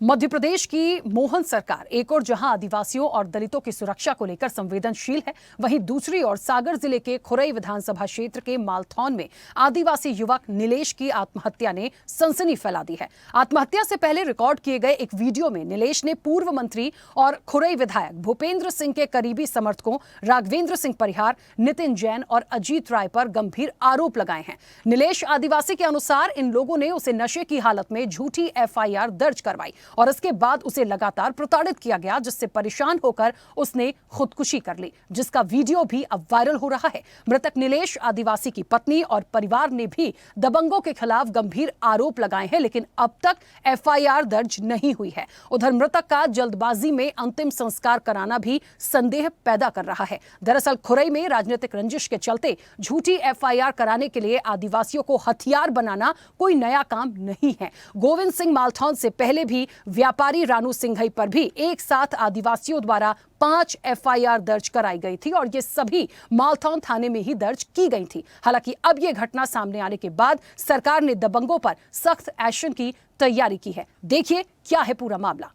मध्य प्रदेश की मोहन सरकार एक और जहां आदिवासियों और दलितों की सुरक्षा को लेकर संवेदनशील है, वहीं दूसरी ओर सागर जिले के खुरई विधानसभा क्षेत्र के मालथौन में आदिवासी युवक नीलेश की आत्महत्या ने सनसनी फैला दी है। आत्महत्या से पहले रिकॉर्ड किए गए एक वीडियो में नीलेश ने पूर्व मंत्री और खुरई विधायक भूपेंद्र सिंह के करीबी समर्थकों राघवेंद्र सिंह परिहार, नितिन जैन और अजीत राय पर गंभीर आरोप लगाए हैं। नीलेश आदिवासी के अनुसार इन लोगों ने उसे नशे की हालत में झूठी एफआईआर दर्ज करवाई और इसके बाद उसे लगातार प्रताड़ित किया गया, जिससे परेशान होकर उसने खुदकुशी कर ली, जिसका वीडियो भी अब वायरल हो रहा है। मृतक नीलेश आदिवासी की पत्नी और परिवार ने भी दबंगों के खिलाफ गंभीर आरोप लगाए हैं, लेकिन अब तक एफआईआर दर्ज नहीं हुई है। उधर मृतक का जल्दबाजी में अंतिम संस्कार कराना भी संदेह पैदा कर रहा है। दरअसल खुरई में राजनीतिक रंजिश के चलते झूठी एफआईआर कराने के लिए आदिवासियों को हथियार बनाना कोई नया काम नहीं है। गोविंद सिंह मालथौन से पहले भी व्यापारी रानू सिंघई पर भी एक साथ आदिवासियों द्वारा 5 एफआईआर दर्ज कराई गई थी और ये सभी मालथौन थाने में ही दर्ज की गई थी। हालांकि अब ये घटना सामने आने के बाद सरकार ने दबंगों पर सख्त एक्शन की तैयारी की है। देखिए क्या है पूरा मामला।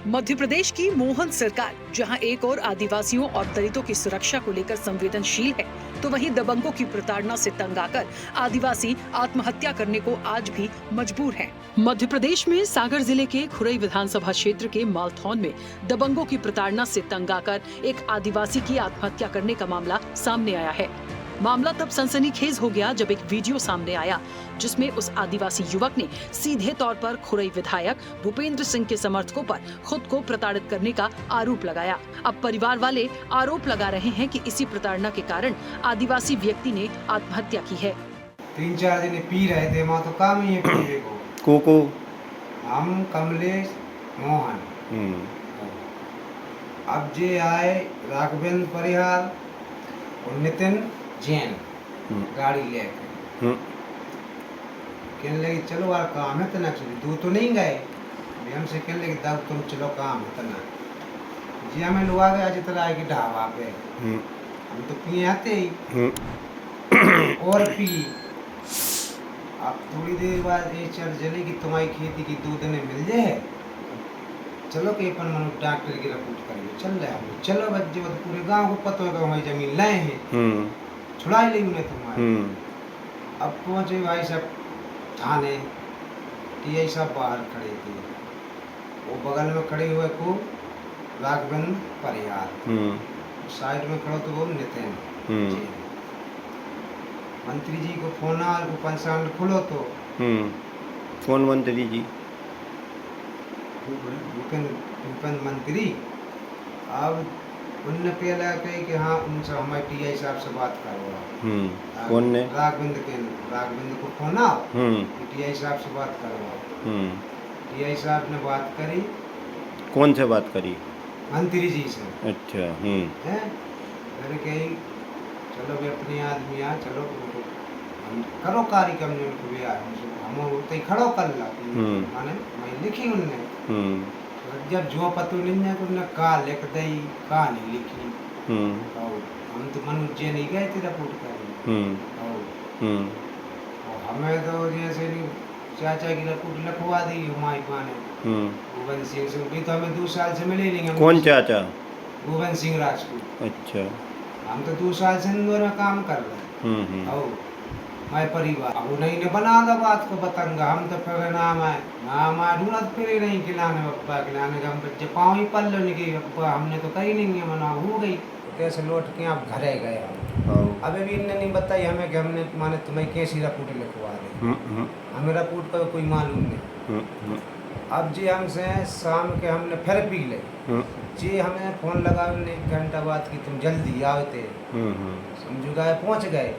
मध्य प्रदेश की मोहन सरकार जहां एक और आदिवासियों और दलितों की सुरक्षा को लेकर संवेदनशील है, तो वहीं दबंगों की प्रताड़ना से तंग आकर आदिवासी आत्महत्या करने को आज भी मजबूर हैं। मध्य प्रदेश में सागर जिले के खुरई विधानसभा क्षेत्र के मालथौन में दबंगों की प्रताड़ना से तंग आकर एक आदिवासी की आत्महत्या करने का मामला सामने आया है। मामला तब सनसनीखेज हो गया जब एक वीडियो सामने आया जिसमें उस आदिवासी युवक ने सीधे तौर पर खुरई विधायक भूपेंद्र सिंह के समर्थकों पर खुद को प्रताड़ित करने का आरोप लगाया। अब परिवार वाले आरोप लगा रहे हैं कि इसी प्रताड़ना के कारण आदिवासी व्यक्ति ने आत्महत्या की है। 3-4 दिन पी रहे थे, वहाँ तो काम ही है पीने को। हम कमलेश मोहन। अब जे आए राघवेंद्र परिहार और नितिन जैन गाड़ी लेके कहने लगे चलो यार काम है तना, चलो दो तो नहीं गए, हमसे कहने लगे तब तुम चलो काम है तना जी। हमें लोग आ गए आज तरह आए कि ढाबा पे हम तो पिए आते ही और पी। अब थोड़ी देर बाद ये चर्च चली कि तुम्हारी खेती की 2 दिन मिल जाए, चलो कि अपन मनु डॉक्टर की रिपोर्ट करेंगे। चल रहे हम चलो बच्चे पूरे गांव को पता होगा हमारी जमीन लाए हैं, छुड़ाई ली उन्हें तुम्हारे। अब पहुंचे भाई साहब थाने, यही सब बाहर खड़े थे, वो बगल में खड़े हुए को राघवेंद्र परिहार, साइड में खड़ो तो वो नितिन जी। मंत्री जी को फोन आया को पंचांग खुलो तो कौन मंत्री जी? भूपेंद्र मंत्री। अब उनने पहले कही कि हाँ उनसे हमारे टीआई साहब से बात करवाओ। कौन ने? राघवेंद्र को फोन आओ टीआई साहब से बात करवाओ। टीआई साहब ने बात करी। कौन से बात करी? मंत्री जी से। अच्छा। है मैंने कही चलो भी अपने आदमी आ, चलो हम करो कार्यक्रम ने उनको भी आए हम उतने खड़ो कर ला माने मैं लिखी उनने। जब जो पतो नहीं है उन्होंने का लिख दई का नहीं लिखी। हम तो मनु जे नहीं गए थे रिपोर्ट करने। हमें तो जैसे चाचा की रिपोर्ट लिखवा दी हमारी माँ ने गोविंद सिंह से भी, तो हमें 2 साल से मिले नहीं। कौन चाचा? गोविंद सिंह राजपूत। अच्छा। हम तो 2 साल से इंदौर में काम कर रहे हैं। मैं परिवार अब नहीं ने बना दा बात को बताऊंगा। हम तो फिर नाम आए ढूंढत फिर नहीं खिलाने पप्पा खिलाने का, हम बच्चे पाँव ही पल लो नहीं पप्पा हमने तो कही नहीं है मना हो गई। कैसे लौट के आप घरे गए अबे भी इनने नहीं बताई हमें कि हमने माने तुम्हें कैसी रिपोर्ट लिखवा दे। हमें रिपोर्ट का कोई मालूम नहीं। अब जी हमसे शाम के हमने फिर पी ले जी, हमें फोन लगा 1 घंटा बाद कि तुम जल्दी आओ थे। समझो गए पहुँच गए।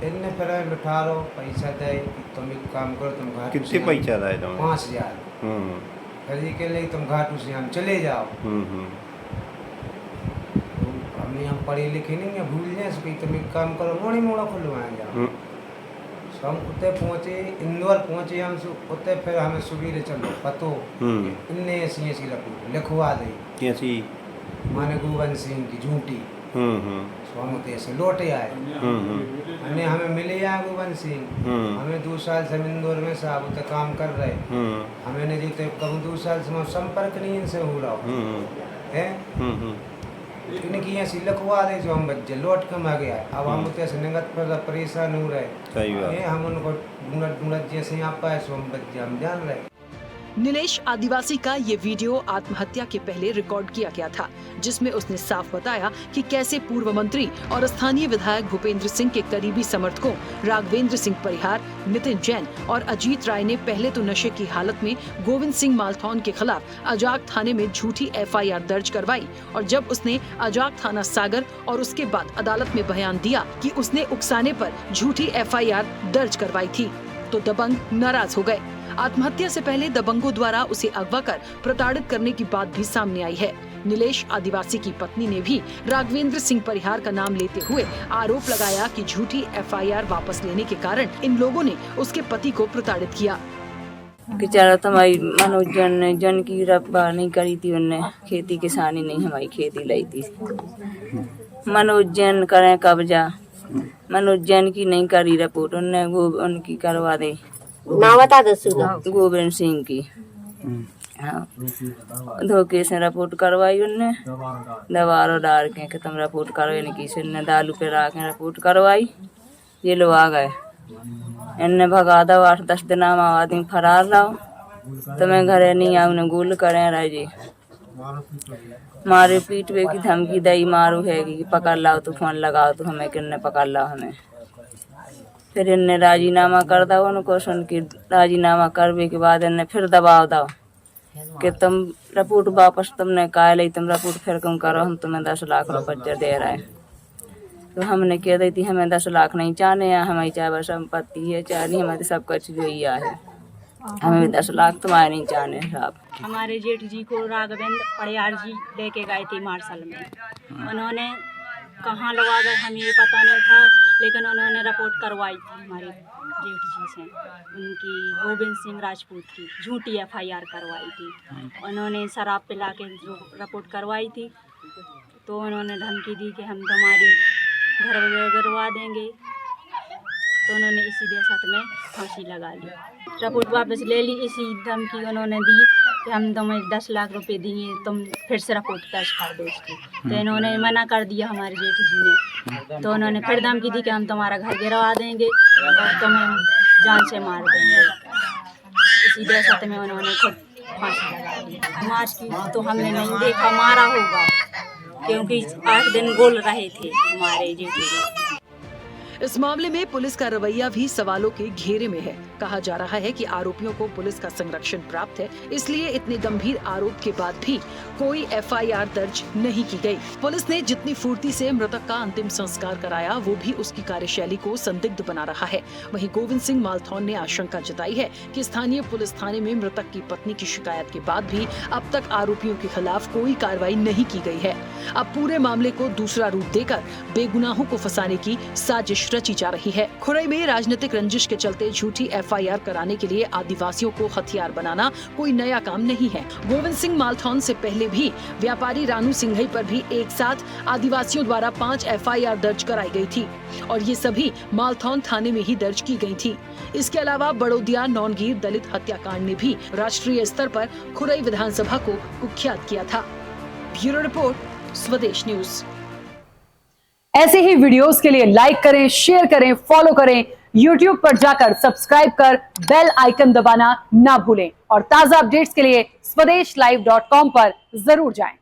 इनने फिर बिठा लो पैसा दे कि तुम एक काम करो तुम घाटू कितने पैसा दे तुम? 5000। फिर ये कह ले तुम घाटू से हम चले जाओ। तो हमने हम पढ़े लिखे नहीं है भूल जाए तुम एक काम करो मोड़ी मोड़ा खुलवाए जाओ। तो हम उत्ते पहुँचे, इंदौर पहुँचे हम उत्ते, फिर हमें सुबीरे चलो पतो इन्ने ऐसी रिपोर्ट लिखवा दी कैसी माने गोविंद सिंह की झूठी। तो हम उत्ते से लौटे आए, हमें मिले यहाँ गोविंद सिंह, हमें 2 साल से इंदौर में साहब उत्ते काम कर रहे, हमें ने जो कम 2 साल से संपर्क नहीं इनसे हो रहा है, इनकी ऐसी लिखवा दे जो हम बच्चे लौट के आ गया। अब हम उत्ते से निगत पर परेशान हो रहे, सही बात। हम उनको ढूंढत जैसे यहाँ पाए सो हम बच्चे हम जान रहे। नीलेश आदिवासी का ये वीडियो आत्महत्या के पहले रिकॉर्ड किया गया था, जिसमें उसने साफ बताया कि कैसे पूर्व मंत्री और स्थानीय विधायक भूपेंद्र सिंह के करीबी समर्थकों राघवेंद्र सिंह परिहार, नितिन जैन और अजीत राय ने पहले तो नशे की हालत में गोविंद सिंह मालथौन के खिलाफ अजाक थाने में झूठी FIR दर्ज करवाई, और जब उसने अजाक थाना सागर और उसके बाद अदालत में बयान दिया कि उसने उकसाने पर झूठी FIR दर्ज करवाई थी, तो दबंग नाराज हो गए। आत्महत्या से पहले दबंगों द्वारा उसे अगवा कर प्रताड़ित करने की बात भी सामने आई है। नीलेश आदिवासी की पत्नी ने भी राघवेंद्र सिंह परिहार का नाम लेते हुए आरोप लगाया कि झूठी FIR वापस लेने के कारण इन लोगों ने उसके पति को प्रताड़ित किया। बेचारा तो हमारी मनोज जन की रफा नहीं करी थी, उनने खेती किसानी नहीं हमारी खेती लाई थी। मनोज जन करें कब्जा, मनोज जन की नहीं करी रिपोर्ट, उनने उनकी करवा दे ना बता दो गोविंद सिंह की। हाँ, धोखे से रिपोर्ट करवाई उनने, दबारो डाल के तुम रिपोर्ट करवे नहीं की, उनने दालू पे रख के रिपोर्ट करवाई। ये लोग आ गए, इनने भगा दो 8-10 दिन आदमी फरार रहो, तुम्हें घरे नहीं आओ ने गोल करें रह जी, मारे पीटवे की धमकी दई मारू है कि पकड़ लाओ तो फोन लगाओ तो हमें किन्ने पकड़ लाओ हमें। फिर इनने राजीनामा कर दो, उनको सुन के राजीनामा करवे के बाद इनने फिर दबाव दो कि तुम रिपोर्ट वापस तुमने कहा ली, तुम रिपोर्ट फिर कम करो, हम तुम्हें 10 लाख रुपये दे रहे हैं। तो हमने कह दी थी हमें 10 लाख नहीं चाहने, हमारी चाहे बस संपत्ति है चाहे नहीं, हमारी सब कुछ जो ही है, हमें भी 10 लाख तुम्हारे नहीं चाहने साहब। हमारे जेठ जी को राघवेंद्र परिहार जी लेके गए थे मार्शल में, उन्होंने कहाँ लगा गए हमें ये पता नहीं था, लेकिन उन्होंने रिपोर्ट करवाई थी हमारे जेठ जी से, उनकी गोविंद सिंह राजपूत की झूठी FIR करवाई थी। उन्होंने शराब पिला के जो रिपोर्ट करवाई थी, तो उन्होंने धमकी दी कि हम तुम्हारी घर गिरवा देंगे, तो उन्होंने इसी देशत में फांसी लगा ली। रिपोर्ट वापस ले ली, इसी धमकी उन्होंने दी कि हम तुम्हें 10 लाख रुपए दिए, तुम फिर से रिपोर्ट दर्ज कर दो इसकी। तो इन्होंने मना कर दिया हमारे जेठ जी ने, तो उन्होंने फिर धमकी दी कि हम तुम्हारा घर गिरवा देंगे और तुम्हें जान से मार देंगे। इसी देशत में उन्होंने खुद फांसी लगा ली। मार्च की तो हमने नहीं देखा, मारा होगा, क्योंकि 8 दिन बोल रहे थे हमारे जेठ जी। इस मामले में पुलिस का रवैया भी सवालों के घेरे में है। कहा जा रहा है कि आरोपियों को पुलिस का संरक्षण प्राप्त है, इसलिए इतने गंभीर आरोप के बाद भी कोई FIR दर्ज नहीं की गई। पुलिस ने जितनी फुर्ती से मृतक का अंतिम संस्कार कराया, वो भी उसकी कार्यशैली को संदिग्ध बना रहा है। वहीं गोविंद सिंह मालथौन ने आशंका जताई है कि स्थानीय पुलिस थाने में मृतक की पत्नी की शिकायत के बाद भी अब तक आरोपियों के खिलाफ कोई कार्रवाई नहीं की गई है। अब पूरे मामले को दूसरा रूप देकर बेगुनाहों को फंसाने की साजिश रची जा रही है। खुरई में राजनीतिक रंजिश के चलते झूठी FIR कराने के लिए आदिवासियों को हथियार बनाना कोई नया काम नहीं है। गोविंद सिंह मालथौन से पहले भी व्यापारी रानू सिंघई पर भी एक साथ आदिवासियों द्वारा 5 FIR दर्ज कराई गई थी, और ये सभी मालथौन थाने में ही दर्ज की गई थी। इसके अलावा बड़ौदिया नौनगीर दलित हत्याकांड में भी राष्ट्रीय स्तर पर खुरई विधानसभा को कुख्यात किया था। ब्यूरो रिपोर्ट, स्वदेश न्यूज। ऐसे ही वीडियोस के लिए लाइक करें, शेयर करें, फॉलो करें। YouTube पर जाकर सब्सक्राइब कर बेल आइकन दबाना ना भूलें, और ताजा अपडेट्स के लिए swedeshlive.com पर जरूर जाएं।